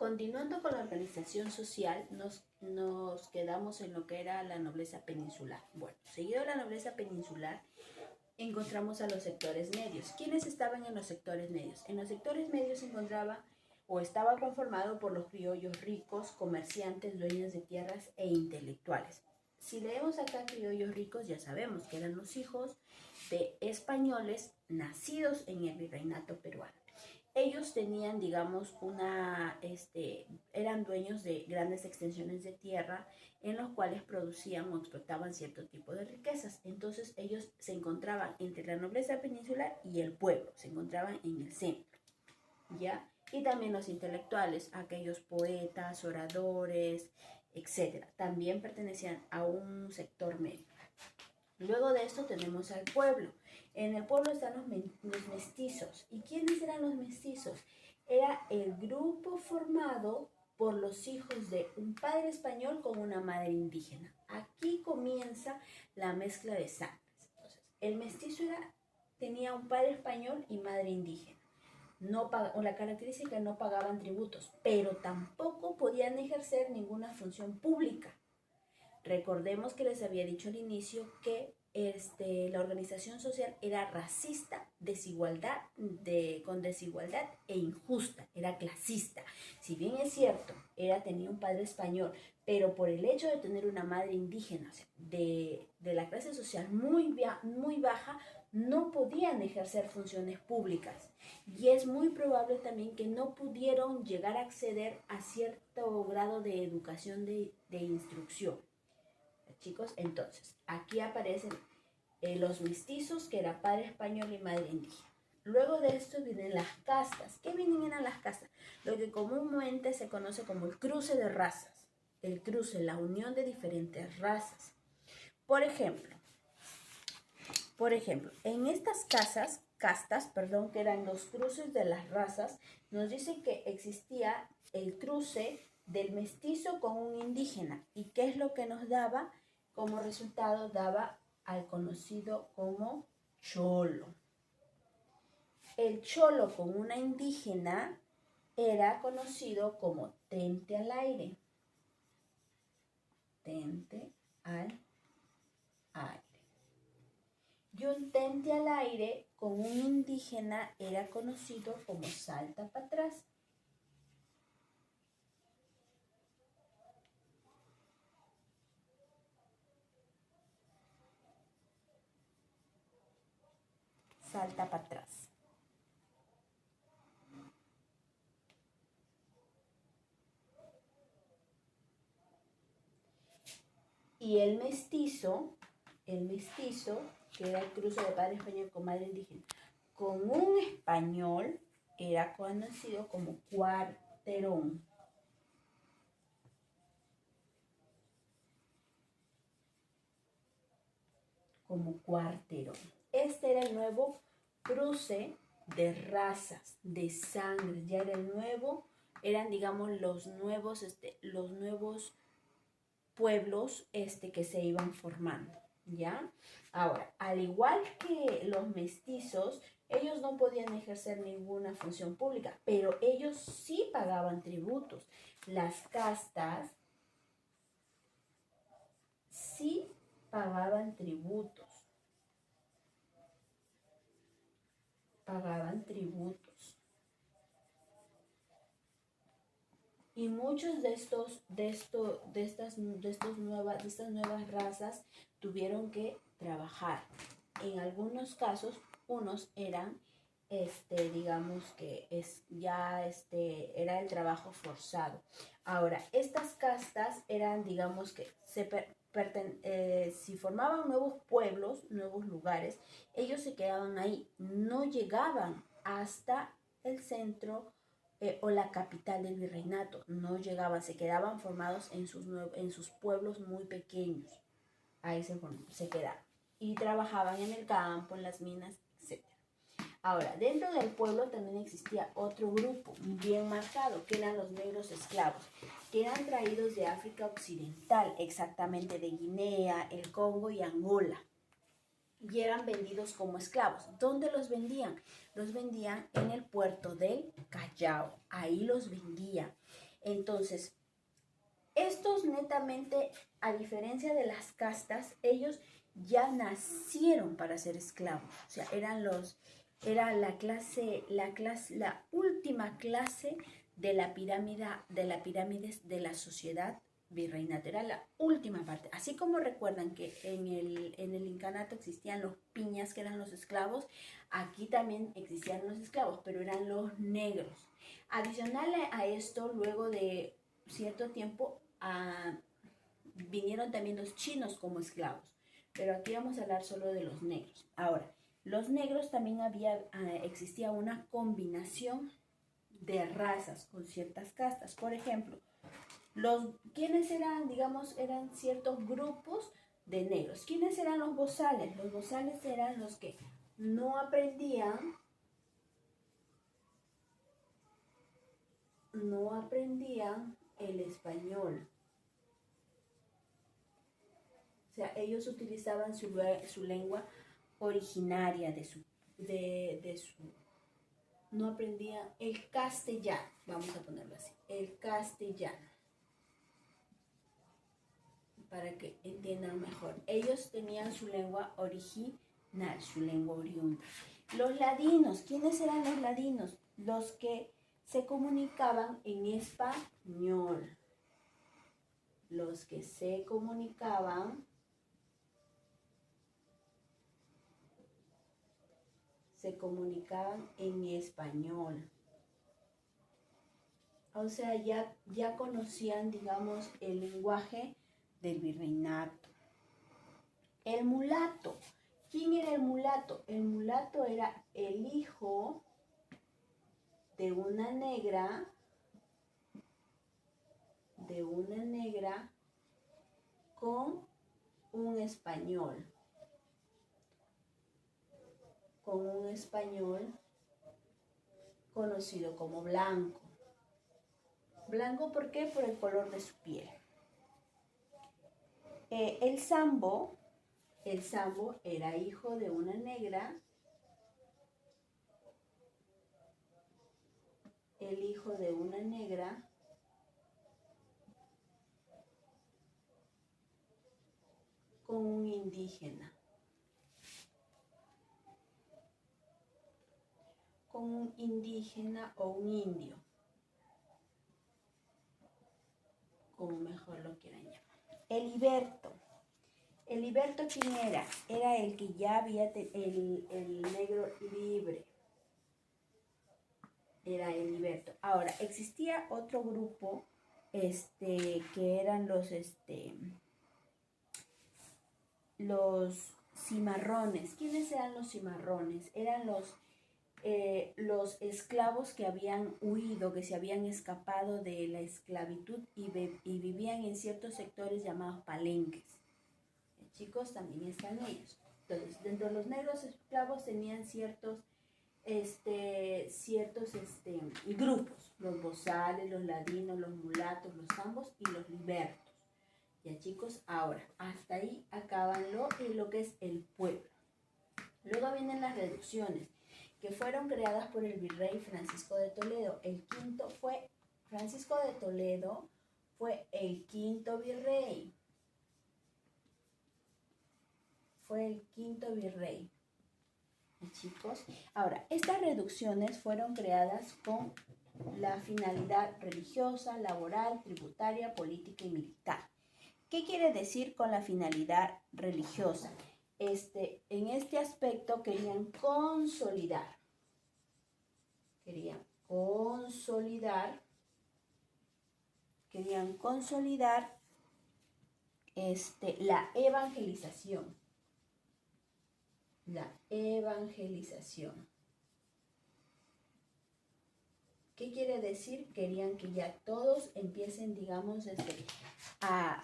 Continuando con la organización social, nos quedamos en lo que era la nobleza peninsular. Bueno, seguido de la nobleza peninsular, encontramos a los sectores medios. ¿Quiénes estaban en los sectores medios? En los sectores medios se encontraba o estaba conformado por los criollos ricos, comerciantes, dueños de tierras e intelectuales. Si leemos acá criollos ricos, ya sabemos que eran los hijos de españoles nacidos en el virreinato peruano. Ellos tenían, digamos, eran dueños de grandes extensiones de tierra en los cuales producían o explotaban cierto tipo de riquezas. Entonces ellos se encontraban entre la nobleza peninsular y el pueblo, se encontraban en el centro, ¿ya? Y también los intelectuales, aquellos poetas, oradores, etcétera, también pertenecían a un sector medio. Luego de esto tenemos al pueblo. En el pueblo están los mestizos. ¿Y quiénes eran los mestizos? Era el grupo formado por los hijos de un padre español con una madre indígena. Aquí comienza la mezcla de sangres. Entonces, el mestizo tenía un padre español y madre indígena. La característica, no pagaban tributos, pero tampoco podían ejercer ninguna función pública. Recordemos que les había dicho al inicio que la organización social era racista, con desigualdad e injusta, era clasista. Si bien es cierto, tenía un padre español, pero por el hecho de tener una madre indígena, o sea, de la clase social muy baja, no podían ejercer funciones públicas. Y es muy probable también que no pudieron llegar a acceder a cierto grado de educación de instrucción. Chicos, entonces, aquí aparecen los mestizos, que era padre español y madre indígena. Luego de esto vienen las castas. ¿Qué vienen a las castas? Lo que comúnmente se conoce como el cruce de razas. El cruce, la unión de diferentes razas. Por ejemplo, en estas castas, que eran los cruces de las razas, nos dicen que existía el cruce del mestizo con un indígena. ¿Y qué es lo que nos daba? Como resultado daba al conocido como cholo. El cholo con una indígena era conocido como tente al aire. Tente al aire. Y un tente al aire con un indígena era conocido como salta para atrás. Salta para atrás. Y el mestizo, que era el cruce de padre español con madre indígena, con un español, era conocido como cuarterón. Como cuarterón. Este era el nuevo cruce de razas, de sangre. Ya era eran, digamos, los nuevos pueblos que se iban formando, ¿ya? Ahora, al igual que los mestizos, ellos no podían ejercer ninguna función pública, pero ellos sí pagaban tributos. Las castas sí pagaban tributos. Y muchos de estas nuevas razas tuvieron que trabajar. En algunos casos, unos eran, digamos que era el trabajo forzado. Ahora, estas castas eran, digamos que si formaban nuevos pueblos, nuevos lugares, ellos se quedaban ahí, no llegaban hasta el centro o la capital del virreinato, no llegaban, se quedaban formados en sus pueblos muy pequeños, ahí se quedaban y trabajaban en el campo, en las minas, etc. Ahora, dentro del pueblo también existía otro grupo bien marcado, que eran los negros esclavos, que eran traídos de África Occidental, exactamente de Guinea, el Congo y Angola, y eran vendidos como esclavos. ¿Dónde los vendían? Los vendían en el puerto del Callao, ahí los vendían. Entonces, estos netamente, a diferencia de las castas, ellos ya nacieron para ser esclavos. O sea, era la última clase de la pirámide, de la sociedad virreinato. Era la última parte. Así como recuerdan que en el incanato existían los piñas, que eran los esclavos, aquí también existían los esclavos, pero eran los negros. Adicional a esto, luego de cierto tiempo, vinieron también los chinos como esclavos, pero aquí vamos a hablar solo de los negros. Ahora, los negros también existía una combinación de razas con ciertas castas. Por ejemplo, ¿quiénes eran? Digamos, eran ciertos grupos de negros. ¿Quiénes eran los bozales? Los bozales eran los que no aprendían el español. O sea, ellos utilizaban su lengua originaria no aprendían el castellano, vamos a ponerlo así, el castellano, para que entiendan mejor. Ellos tenían su lengua original, su lengua oriunda. Los ladinos, ¿quiénes eran los ladinos? Los que se comunicaban en español. Los que se comunicaban en español. O sea, ya conocían, digamos, el lenguaje del virreinato. El mulato. ¿Quién era el mulato? El mulato era el hijo de una negra con un español. Conocido como blanco. Blanco, ¿por qué? Por el color de su piel. El sambo era hijo de una negra. El hijo de una negra con un indígena. Con un indígena o un indio, como mejor lo quieran llamar. El liberto. ¿El liberto quién era? Era el que ya había el negro libre. Era el liberto. Ahora, existía otro grupo que eran los cimarrones. ¿Quiénes eran los cimarrones? Eran los esclavos que habían huido, que se habían escapado de la esclavitud y vivían en ciertos sectores llamados palenques. Chicos, también están ellos. Entonces, dentro de los negros esclavos tenían ciertos grupos: los bozales, los ladinos, los mulatos, los zambos y los libertos. Ya, chicos, ahora, hasta ahí acaban lo que es el pueblo. Luego vienen las reducciones, que fueron creadas por el virrey Francisco de Toledo. Francisco de Toledo fue el quinto virrey. Chicos, ahora, estas reducciones fueron creadas con la finalidad religiosa, laboral, tributaria, política y militar. ¿Qué quiere decir con la finalidad religiosa? En este aspecto querían consolidar la evangelización. ¿Qué quiere decir? Querían que ya todos empiecen, digamos, a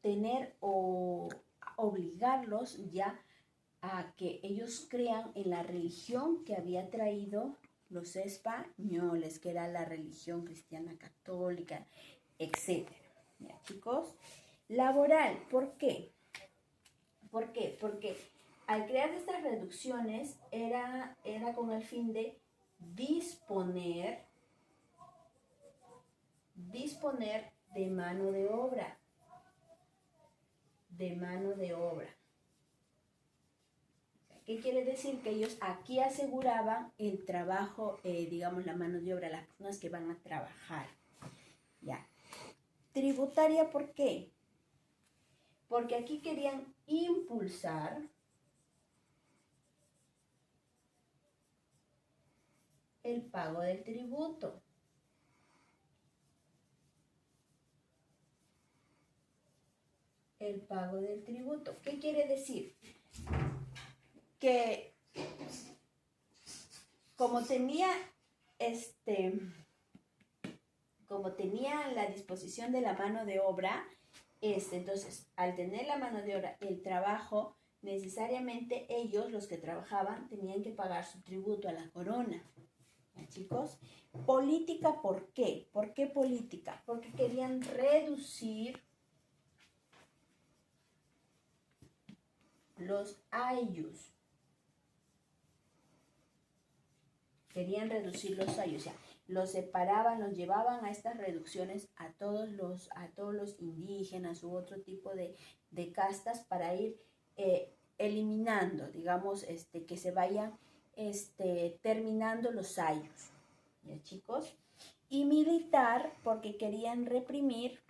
tener o obligarlos ya a que ellos crean en la religión que había traído los españoles, que era la religión cristiana católica, etc. ¿Ya, chicos? Laboral, ¿por qué? Porque al crear estas reducciones era con el fin de disponer disponer de mano de obra. De mano de obra. ¿Qué quiere decir? Que ellos aquí aseguraban el trabajo, digamos, la mano de obra, las personas que van a trabajar. Ya. Tributaria, ¿por qué? Porque aquí querían impulsar el pago del tributo. El pago del tributo. ¿Qué quiere decir? Que como tenía la disposición de la mano de obra, entonces, al tener la mano de obra, el trabajo, necesariamente ellos, los que trabajaban, tenían que pagar su tributo a la corona. ¿Ya, chicos? Política, ¿por qué? ¿Por qué política? Porque querían reducir los ayllus. Querían reducir los ayllus, o sea, los separaban, los llevaban a estas reducciones a todos los indígenas u otro tipo de castas para ir eliminando, digamos, que se vayan terminando los ayllus. ¿Ya, chicos? Y militar, porque querían reprimir,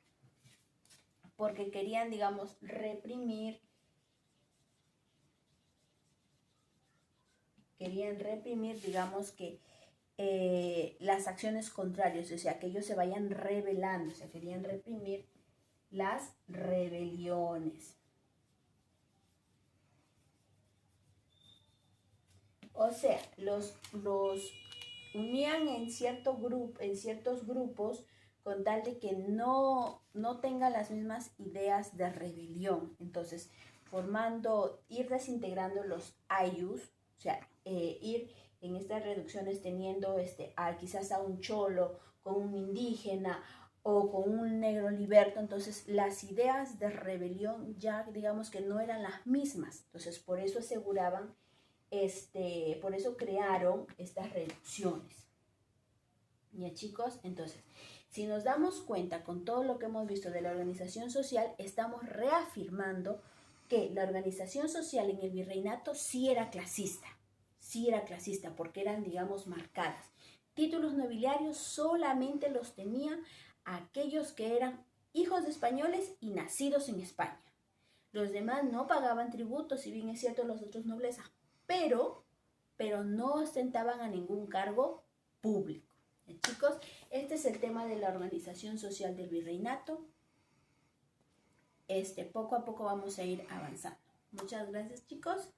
digamos que las acciones contrarias, o sea, que ellos se vayan rebelando, o sea, querían reprimir las rebeliones. O sea, los unían en ciertos grupos con tal de que no tengan las mismas ideas de rebelión. Entonces, ir desintegrando los ayllus, o sea, ir en estas reducciones teniendo quizás a un cholo, con un indígena o con un negro liberto. Entonces las ideas de rebelión ya digamos que no eran las mismas. Entonces por eso aseguraban, por eso crearon estas reducciones. ¿Ya, chicos? Entonces, si nos damos cuenta con todo lo que hemos visto de la organización social, estamos reafirmando que la organización social en el virreinato sí era clasista, porque eran, digamos, marcadas. Títulos nobiliarios solamente los tenían aquellos que eran hijos de españoles y nacidos en España. Los demás no pagaban tributos, si bien es cierto los otros nobleza, pero no ostentaban a ningún cargo público. Chicos, este es el tema de la organización social del virreinato. Poco a poco vamos a ir avanzando. Muchas gracias, chicos.